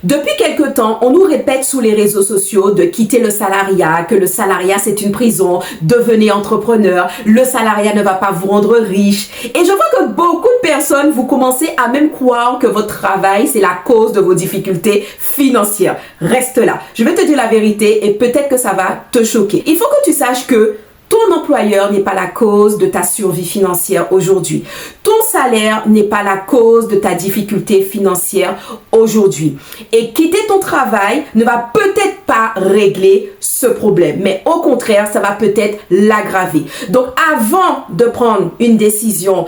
Depuis quelque temps, on nous répète sous les réseaux sociaux de quitter le salariat, que le salariat c'est une prison, devenez entrepreneur, le salariat ne va pas vous rendre riche. Et je vois que beaucoup de personnes, vous commencez à même croire que votre travail c'est la cause de vos difficultés financières. Reste là, je vais te dire la vérité et peut-être que ça va te choquer. Il faut que tu saches que ton employeur n'est pas la cause de ta survie financière aujourd'hui. Ton salaire n'est pas la cause de ta difficulté financière aujourd'hui. Et quitter ton travail ne va peut-être pas régler ce problème, mais au contraire, ça va peut-être l'aggraver. Donc, avant de prendre une décision,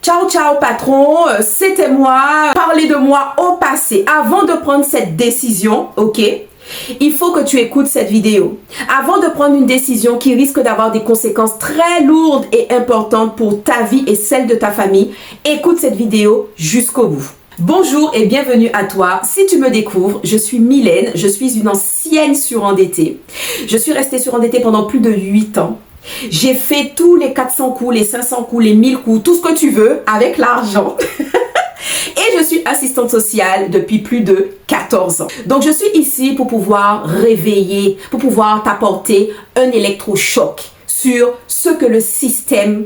ciao, ciao patron, c'était moi, parlez de moi au passé. Avant de prendre cette décision, ok? Il faut que tu écoutes cette vidéo. Avant de prendre une décision qui risque d'avoir des conséquences très lourdes et importantes pour ta vie et celle de ta famille, écoute cette vidéo jusqu'au bout. Bonjour et bienvenue à toi. Si tu me découvres, je suis Mylène, je suis une ancienne surendettée. Je suis restée surendettée pendant plus de 8 ans. J'ai fait tous les 400 coups, les 500 coups, les 1000 coups, tout ce que tu veux avec l'argent. Et je suis assistante sociale depuis plus de 14 ans. Donc, je suis ici pour pouvoir réveiller, pour pouvoir t'apporter un électrochoc sur ce que le système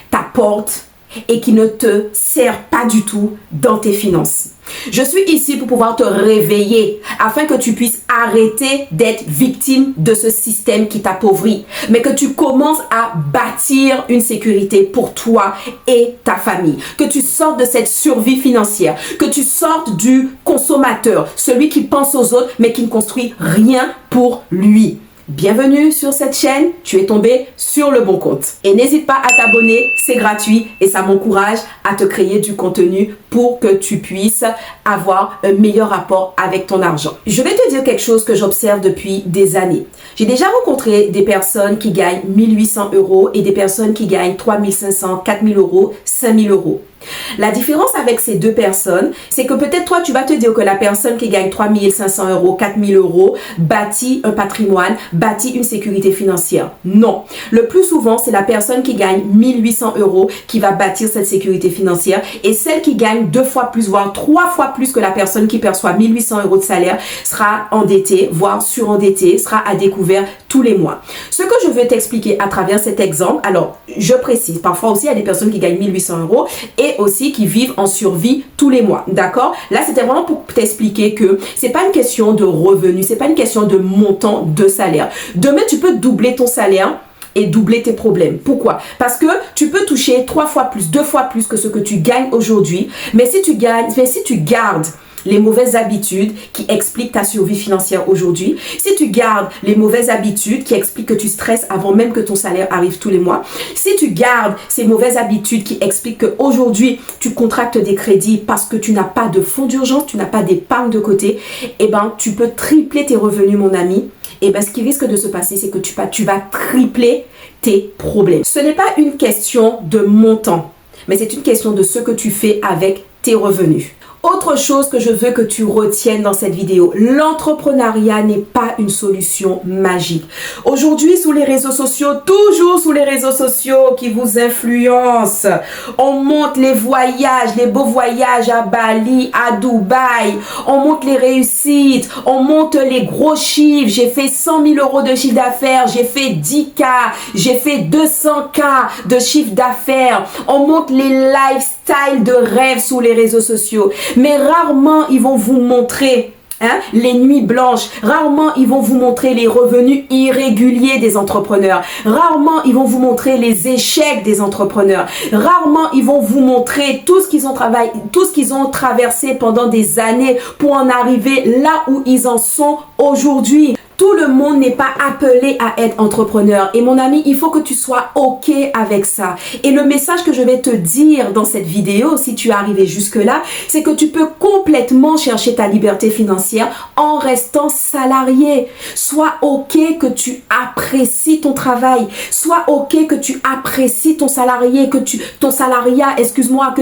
t'apporte et qui ne te sert pas du tout dans tes finances. Je suis ici pour pouvoir te réveiller afin que tu puisses arrêter d'être victime de ce système qui t'appauvrit, mais que tu commences à bâtir une sécurité pour toi et ta famille, que tu sortes de cette survie financière, que tu sortes du consommateur, celui qui pense aux autres mais qui ne construit rien pour lui. Bienvenue sur cette chaîne, tu es tombé sur le bon compte. Et n'hésite pas à t'abonner, c'est gratuit et ça m'encourage à te créer du contenu pour que tu puisses avoir un meilleur rapport avec ton argent. Je vais te dire quelque chose que j'observe depuis des années. J'ai déjà rencontré des personnes qui gagnent 1800 € et des personnes qui gagnent 3500, 4000 €, 5000 €. La différence avec ces deux personnes, c'est que peut-être toi, tu vas te dire que la personne qui gagne 3500 €, 4000 € bâtit un patrimoine, bâtit une sécurité financière. Non. Le plus souvent, c'est la personne qui gagne 1800 € qui va bâtir cette sécurité financière et celle qui gagne 2 fois plus, voire 3 fois plus que la personne qui perçoit 1800 € de salaire sera endettée, voire surendettée, sera à découvert tous les mois. Ce que je veux t'expliquer à travers cet exemple, alors je précise, parfois aussi il y a des personnes qui gagnent 1800 € et aussi qui vivent en survie tous les mois, d'accord? Là, c'était vraiment pour t'expliquer que c'est pas une question de revenus, c'est pas une question de montant de salaire. Demain, tu peux doubler ton salaire et doubler tes problèmes. Pourquoi? Parce que tu peux toucher 3 fois plus, 2 fois plus que ce que tu gagnes aujourd'hui, mais si tu gardes les mauvaises habitudes qui expliquent ta survie financière aujourd'hui, si tu gardes les mauvaises habitudes qui expliquent que tu stresses avant même que ton salaire arrive tous les mois, si tu gardes ces mauvaises habitudes qui expliquent qu'aujourd'hui tu contractes des crédits parce que tu n'as pas de fonds d'urgence, tu n'as pas d'épargne de côté, eh ben tu peux tripler tes revenus, mon ami. Et bien, ce qui risque de se passer, c'est que tu vas tripler tes problèmes. Ce n'est pas une question de montant, mais c'est une question de ce que tu fais avec tes revenus. Autre chose que je veux que tu retiennes dans cette vidéo, l'entrepreneuriat n'est pas une solution magique. Aujourd'hui, sous les réseaux sociaux, toujours sous les réseaux sociaux qui vous influencent, on monte les voyages, les beaux voyages à Bali, à Dubaï, on monte les réussites, on monte les gros chiffres. J'ai fait 100 000 € de chiffre d'affaires, j'ai fait 10K, j'ai fait 200K de chiffre d'affaires. On monte les lifestyles de rêve sous les réseaux sociaux. Mais rarement ils vont vous montrer les nuits blanches. Rarement ils vont vous montrer les revenus irréguliers des entrepreneurs. Rarement ils vont vous montrer les échecs des entrepreneurs. Rarement ils vont vous montrer tout ce qu'ils ont traversé pendant des années pour en arriver là où ils en sont aujourd'hui. Tout le monde n'est pas appelé à être entrepreneur. Et mon ami, il faut que tu sois OK avec ça. Et le message que je vais te dire dans cette vidéo, si tu es arrivé jusque-là, c'est que tu peux complètement chercher ta liberté financière en restant salarié. Sois OK que tu apprécies ton travail. Sois OK que tu apprécies ton salariat, que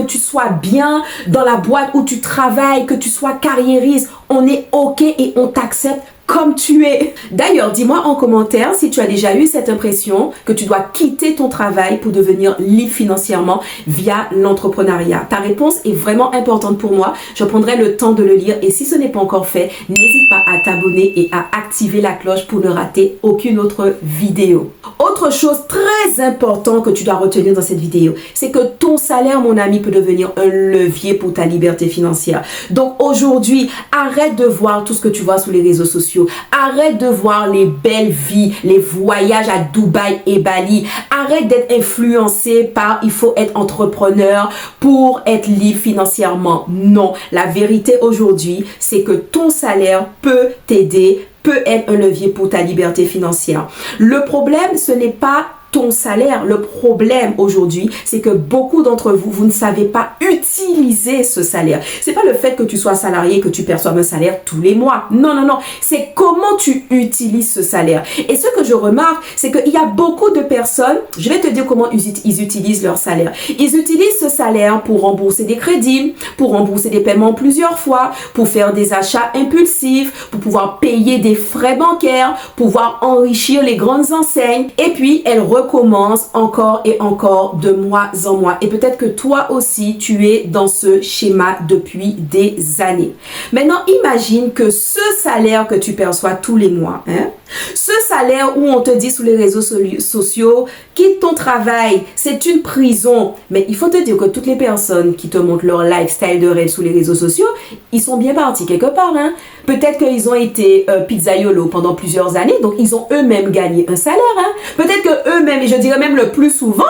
tu sois bien dans la boîte où tu travailles, que tu sois carriériste. On est OK et on t'accepte comme tu es. D'ailleurs, dis-moi en commentaire si tu as déjà eu cette impression que tu dois quitter ton travail pour devenir libre financièrement via l'entrepreneuriat. Ta réponse est vraiment importante pour moi. Je prendrai le temps de le lire et si ce n'est pas encore fait, n'hésite pas à t'abonner et à activer la cloche pour ne rater aucune autre vidéo. Autre chose très importante que tu dois retenir dans cette vidéo, c'est que ton salaire, mon ami, peut devenir un levier pour ta liberté financière. Donc aujourd'hui, arrête de voir tout ce que tu vois sur les réseaux sociaux. Arrête de voir les belles vies, les voyages à Dubaï et Bali. Arrête d'être influencé par il faut être entrepreneur pour être libre financièrement. Non, la vérité aujourd'hui, c'est que ton salaire peut t'aider, peut être un levier pour ta liberté financière. Le problème, ce n'est pas ton salaire. Le problème aujourd'hui, c'est que beaucoup d'entre vous, vous ne savez pas utiliser ce salaire. C'est pas le fait que tu sois salarié, que tu perçoives un salaire tous les mois. Non, non, non. C'est comment tu utilises ce salaire. Et ce que je remarque, c'est qu'il y a beaucoup de personnes, je vais te dire comment ils utilisent leur salaire. Ils utilisent ce salaire pour rembourser des crédits, pour rembourser des paiements plusieurs fois, pour faire des achats impulsifs, pour pouvoir payer des frais bancaires, pouvoir enrichir les grandes enseignes. Et puis, elles recommence encore et encore de mois en mois. Et peut-être que toi aussi, tu es dans ce schéma depuis des années. Maintenant, imagine que ce salaire que tu perçois tous les mois, ce salaire où on te dit sur les réseaux sociaux, quitte ton travail, c'est une prison. Mais il faut te dire que toutes les personnes qui te montrent leur lifestyle de rêve sur les réseaux sociaux, ils sont bien partis quelque part. Peut-être qu'ils ont été pizzaiolo pendant plusieurs années, donc ils ont eux-mêmes gagné un salaire. Peut-être que eux-mêmes, et je dirais même le plus souvent,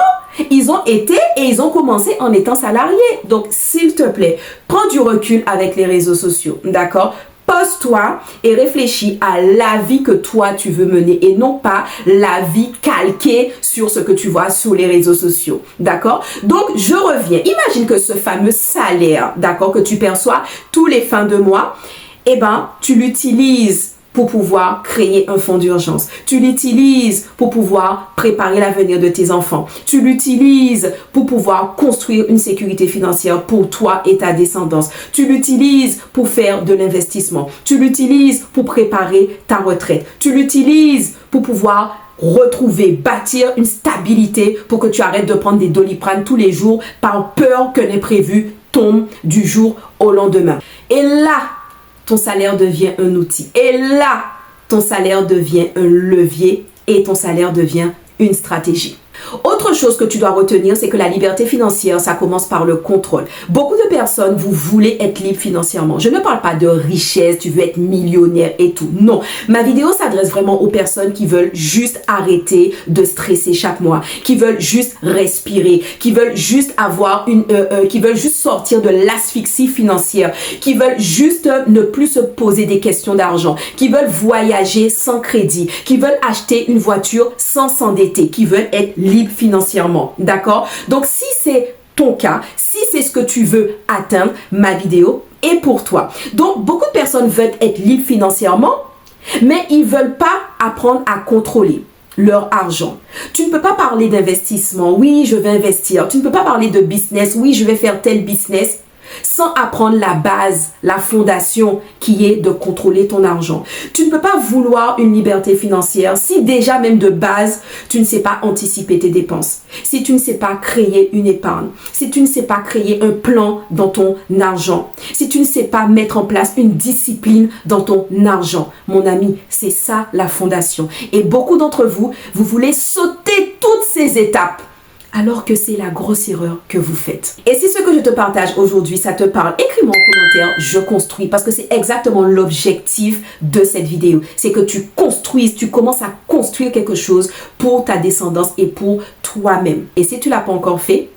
ils ont été et ils ont commencé en étant salariés. Donc, s'il te plaît, prends du recul avec les réseaux sociaux, d'accord? Pose-toi et réfléchis à la vie que toi tu veux mener et non pas la vie calquée sur ce que tu vois sur les réseaux sociaux. D'accord? Donc, je reviens. Imagine que ce fameux salaire, d'accord, que tu perçois tous les fins de mois, eh ben, tu l'utilises pour pouvoir créer un fonds d'urgence. Tu l'utilises pour pouvoir préparer l'avenir de tes enfants. Tu l'utilises pour pouvoir construire une sécurité financière pour toi et ta descendance. Tu l'utilises pour faire de l'investissement. Tu l'utilises pour préparer ta retraite. Tu l'utilises pour pouvoir retrouver, bâtir une stabilité pour que tu arrêtes de prendre des Doliprane tous les jours par peur que l'imprévu tombe du jour au lendemain. Et là, ton salaire devient un outil. Et là, ton salaire devient un levier et ton salaire devient une stratégie. Autre chose que tu dois retenir, c'est que la liberté financière, ça commence par le contrôle. Beaucoup de personnes, vous voulez être libre financièrement. Je ne parle pas de richesse, tu veux être millionnaire et tout. Non, ma vidéo s'adresse vraiment aux personnes qui veulent juste arrêter de stresser chaque mois, qui veulent juste respirer, qui veulent juste avoir qui veulent juste sortir de l'asphyxie financière, qui veulent juste ne plus se poser des questions d'argent, qui veulent voyager sans crédit, qui veulent acheter une voiture sans s'endetter, qui veulent être libre financièrement, d'accord? Donc, si c'est ton cas, si c'est ce que tu veux atteindre, ma vidéo est pour toi. Donc, beaucoup de personnes veulent être libres financièrement, mais ils ne veulent pas apprendre à contrôler leur argent. Tu ne peux pas parler d'investissement, oui, je vais investir. Tu ne peux pas parler de business, oui, je vais faire tel business, sans apprendre la base, la fondation qui est de contrôler ton argent. Tu ne peux pas vouloir une liberté financière si déjà même de base, tu ne sais pas anticiper tes dépenses, si tu ne sais pas créer une épargne, si tu ne sais pas créer un plan dans ton argent, si tu ne sais pas mettre en place une discipline dans ton argent. Mon ami, c'est ça la fondation. Et beaucoup d'entre vous, vous voulez sauter toutes ces étapes, alors que c'est la grosse erreur que vous faites. Et si ce que je te partage aujourd'hui, ça te parle, écris-moi en commentaire, je construis, parce que c'est exactement l'objectif de cette vidéo. C'est que tu construises, tu commences à construire quelque chose pour ta descendance et pour toi-même. Et si tu ne l'as pas encore fait,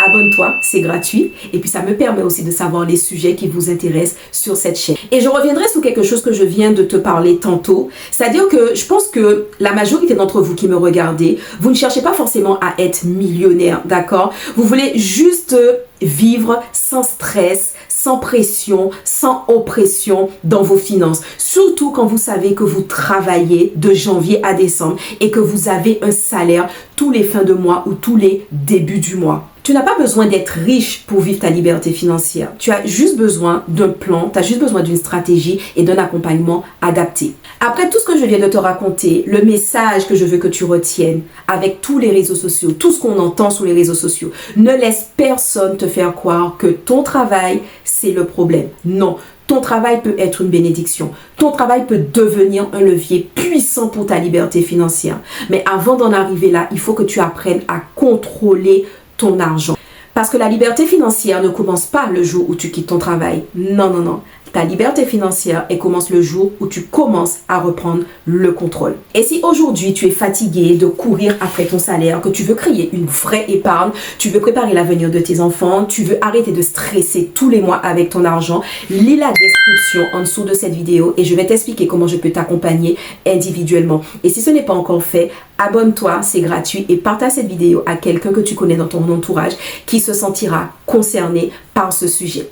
abonne-toi, c'est gratuit. Et puis, ça me permet aussi de savoir les sujets qui vous intéressent sur cette chaîne. Et je reviendrai sur quelque chose que je viens de te parler tantôt. C'est-à-dire que je pense que la majorité d'entre vous qui me regardez, vous ne cherchez pas forcément à être millionnaire, d'accord? Vous voulez juste vivre sans stress, sans pression, sans oppression dans vos finances. Surtout quand vous savez que vous travaillez de janvier à décembre et que vous avez un salaire tous les fins de mois ou tous les débuts du mois. Tu n'as pas besoin d'être riche pour vivre ta liberté financière. Tu as juste besoin d'un plan, tu as juste besoin d'une stratégie et d'un accompagnement adapté. Après tout ce que je viens de te raconter, le message que je veux que tu retiennes avec tous les réseaux sociaux, tout ce qu'on entend sur les réseaux sociaux, ne laisse personne te faire croire que ton travail, c'est le problème. Non. Ton travail peut être une bénédiction. Ton travail peut devenir un levier puissant pour ta liberté financière. Mais avant d'en arriver là, il faut que tu apprennes à contrôler ton argent. Parce que la liberté financière ne commence pas le jour où tu quittes ton travail. Non, non, non. Ta liberté financière, elle commence le jour où tu commences à reprendre le contrôle. Et si aujourd'hui tu es fatigué de courir après ton salaire, que tu veux créer une vraie épargne, tu veux préparer l'avenir de tes enfants, tu veux arrêter de stresser tous les mois avec ton argent, lis la description en dessous de cette vidéo et je vais t'expliquer comment je peux t'accompagner individuellement. Et si ce n'est pas encore fait, abonne-toi, c'est gratuit et partage cette vidéo à quelqu'un que tu connais dans ton entourage qui se sentira concerné par ce sujet.